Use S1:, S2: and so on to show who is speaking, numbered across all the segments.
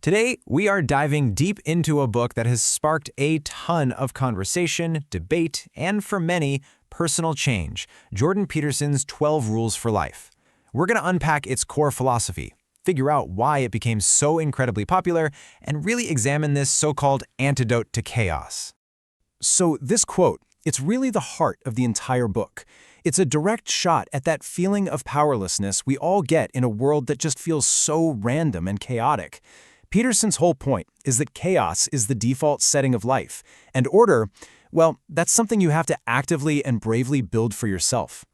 S1: Today, we are diving deep into a book that has sparked a ton of conversation, debate, and for many, personal change, Jordan Peterson's 12 Rules for Life. We're going to unpack its core philosophy, figure out why it became so incredibly popular, and really examine this so-called antidote to chaos. So this quote, it's really the heart of the entire book. It's a direct shot at that feeling of powerlessness we all get in a world that just feels so random and chaotic. Peterson's whole point is that chaos is the default setting of life, and order, well, that's something you have to actively and bravely build for yourself.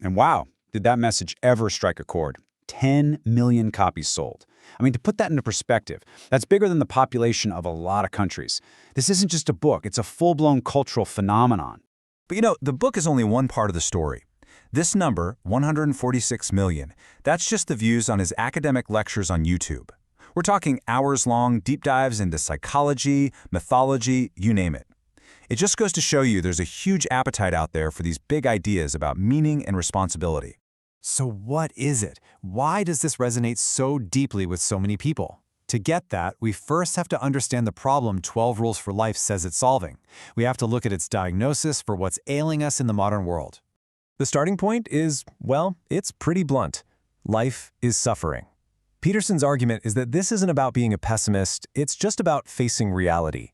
S2: And wow, did that message ever strike a chord? 10 million copies sold. I mean, to put that into perspective, that's bigger than the population of a lot of countries. This isn't just a book, it's a full-blown cultural phenomenon.
S3: But the book is only one part of the story. This number, 146 million, that's just the views on his academic lectures on YouTube. We're talking hours-long deep dives into psychology, mythology, you name it. It just goes to show you there's a huge appetite out there for these big ideas about meaning and responsibility.
S1: So what is it? Why does this resonate so deeply with so many people? To get that, we first have to understand the problem 12 Rules for Life says it's solving. We have to look at its diagnosis for what's ailing us in the modern world.
S3: The starting point is, well, it's pretty blunt. Life is suffering. Peterson's argument is that this isn't about being a pessimist, it's just about facing reality.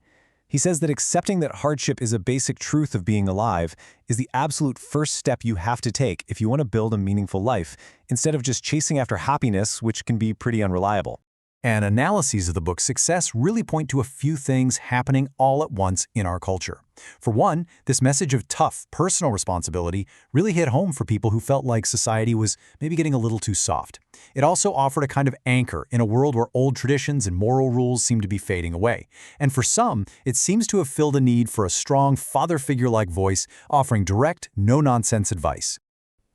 S3: He says that accepting that hardship is a basic truth of being alive is the absolute first step you have to take if you want to build a meaningful life, instead of just chasing after happiness, which can be pretty unreliable. And analyses of the book's success really point to a few things happening all at once in our culture. For one, this message of tough, personal responsibility really hit home for people who felt like society was maybe getting a little too soft. It also offered a kind of anchor in a world where old traditions and moral rules seem to be fading away. And for some, it seems to have filled a need for a strong, father figure-like voice offering direct, no-nonsense advice.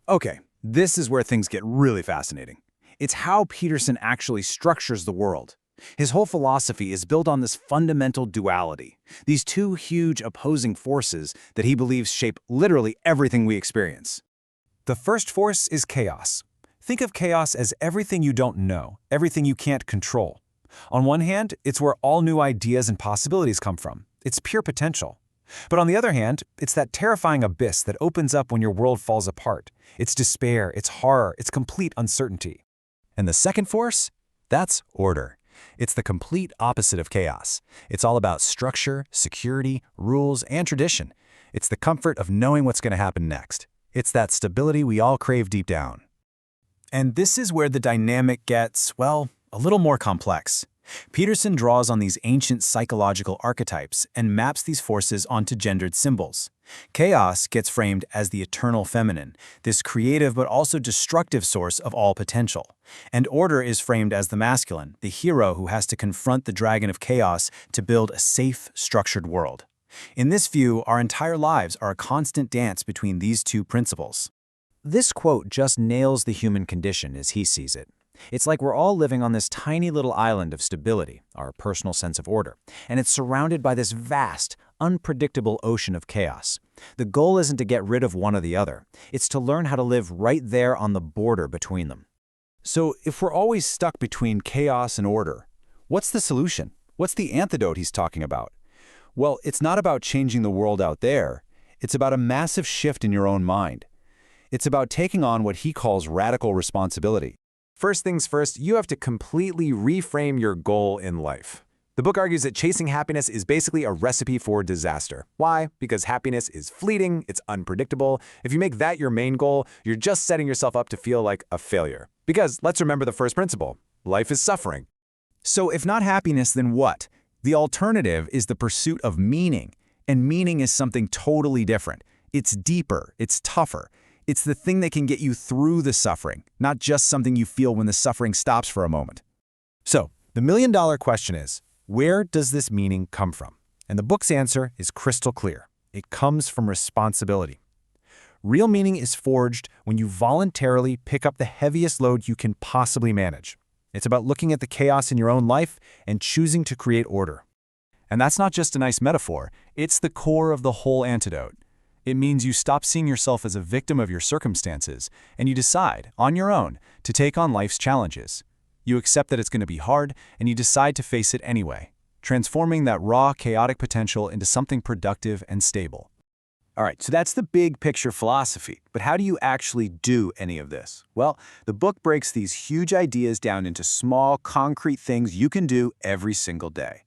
S2: Okay, this is where things get really fascinating. It's how Peterson actually structures the world. His whole philosophy is built on this fundamental duality, these two huge opposing forces that he believes shape literally everything we experience.
S3: The first force is chaos. Think of chaos as everything you don't know, everything you can't control. On one hand, it's where all new ideas and possibilities come from. It's pure potential. But on the other hand, it's that terrifying abyss that opens up when your world falls apart. It's despair, it's horror, it's complete uncertainty. And the second force? That's order. It's the complete opposite of chaos. It's all about structure, security, rules, and tradition. It's the comfort of knowing what's going to happen next. It's that stability we all crave deep down. And this is where the dynamic gets, well, a little more complex. Peterson draws on these ancient psychological archetypes and maps these forces onto gendered symbols. Chaos gets framed as the eternal feminine, this creative but also destructive source of all potential. And order is framed as the masculine, the hero who has to confront the dragon of chaos to build a safe, structured world. In this view, our entire lives are a constant dance between these two principles.
S1: This quote just nails the human condition as he sees it. It's like we're all living on this tiny little island of stability, our personal sense of order, and it's surrounded by this vast, unpredictable ocean of chaos. The goal isn't to get rid of one or the other. It's to learn how to live right there on the border between them.
S3: So if we're always stuck between chaos and order, what's the solution? What's the antidote he's talking about? Well, it's not about changing the world out there. It's about a massive shift in your own mind. It's about taking on what he calls radical responsibility. First things first, you have to completely reframe your goal in life. The book argues that chasing happiness is basically a recipe for disaster. Why? Because happiness is fleeting, it's unpredictable. If you make that your main goal, you're just setting yourself up to feel like a failure. Because let's remember the first principle. Life is suffering. So if not happiness, then what? The alternative is the pursuit of meaning. And meaning is something totally different. It's deeper, it's tougher. It's the thing that can get you through the suffering, not just something you feel when the suffering stops for a moment. So, the million-dollar question is, where does this meaning come from? And the book's answer is crystal clear. It comes from responsibility. Real meaning is forged when you voluntarily pick up the heaviest load you can possibly manage. It's about looking at the chaos in your own life and choosing to create order. And that's not just a nice metaphor, it's the core of the whole antidote. It means you stop seeing yourself as a victim of your circumstances, and you decide, on your own, to take on life's challenges. You accept that it's going to be hard, and you decide to face it anyway, transforming that raw, chaotic potential into something productive and stable.
S2: All right, so that's the big picture philosophy. But how do you actually do any of this? Well, the book breaks these huge ideas down into small, concrete things you can do every single day.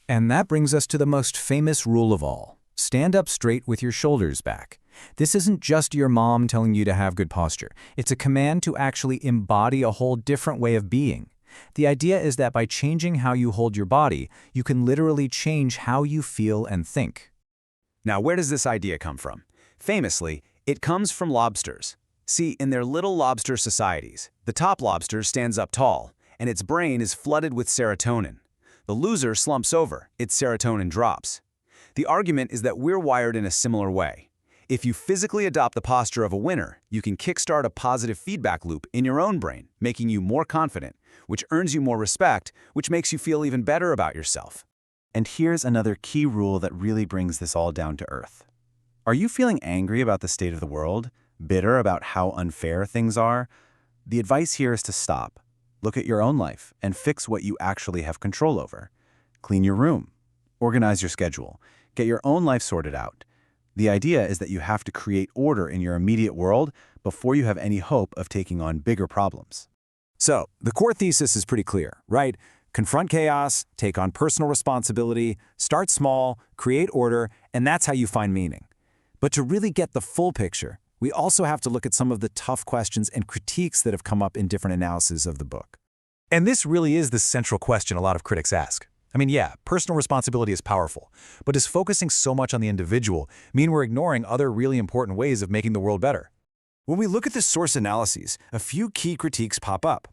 S1: And that brings us to the most famous rule of all. Stand up straight with your shoulders back. This isn't just your mom telling you to have good posture. It's a command to actually embody a whole different way of being. The idea is that by changing how you hold your body, you can literally change how you feel and think.
S2: Now, where does this idea come from? Famously, it comes from lobsters. See, in their little lobster societies, the top lobster stands up tall, and its brain is flooded with serotonin. The loser slumps over, its serotonin drops. The argument is that we're wired in a similar way. If you physically adopt the posture of a winner, you can kickstart a positive feedback loop in your own brain, making you more confident, which earns you more respect, which makes you feel even better about yourself.
S4: And here's another key rule that really brings this all down to earth. Are you feeling angry about the state of the world? Bitter about how unfair things are? The advice here is to stop. Look at your own life and fix what you actually have control over. Clean your room. Organize your schedule. Get your own life sorted out. The idea is that you have to create order in your immediate world before you have any hope of taking on bigger problems.
S1: So, the core thesis is pretty clear, right? Confront chaos, take on personal responsibility, start small, create order, and that's how you find meaning. But to really get the full picture, we also have to look at some of the tough questions and critiques that have come up in different analyses of the book.
S3: And this really is the central question a lot of critics ask. I mean, yeah, personal responsibility is powerful, but does focusing so much on the individual mean we're ignoring other really important ways of making the world better?
S1: When we look at the source analyses, a few key critiques pop up.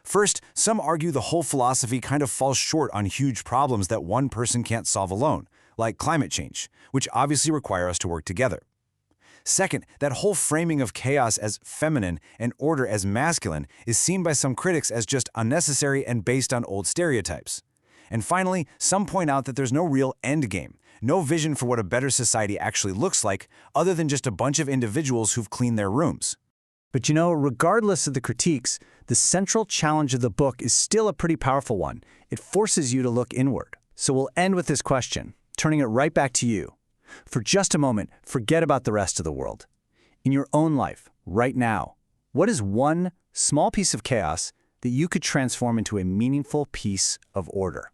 S1: First, some argue the whole philosophy kind of falls short on huge problems that one person can't solve alone, like climate change, which obviously require us to work together. Second, that whole framing of chaos as feminine and order as masculine is seen by some critics as just unnecessary and based on old stereotypes. And finally, some point out that there's no real end game, no vision for what a better society actually looks like, other than just a bunch of individuals who've cleaned their rooms.
S5: But you know, regardless of the critiques, the central challenge of the book is still a pretty powerful one. It forces you to look inward. So we'll end with this question, turning it right back to you. For just a moment, forget about the rest of the world. In your own life, right now, what is one small piece of chaos that you could transform into a meaningful piece of order?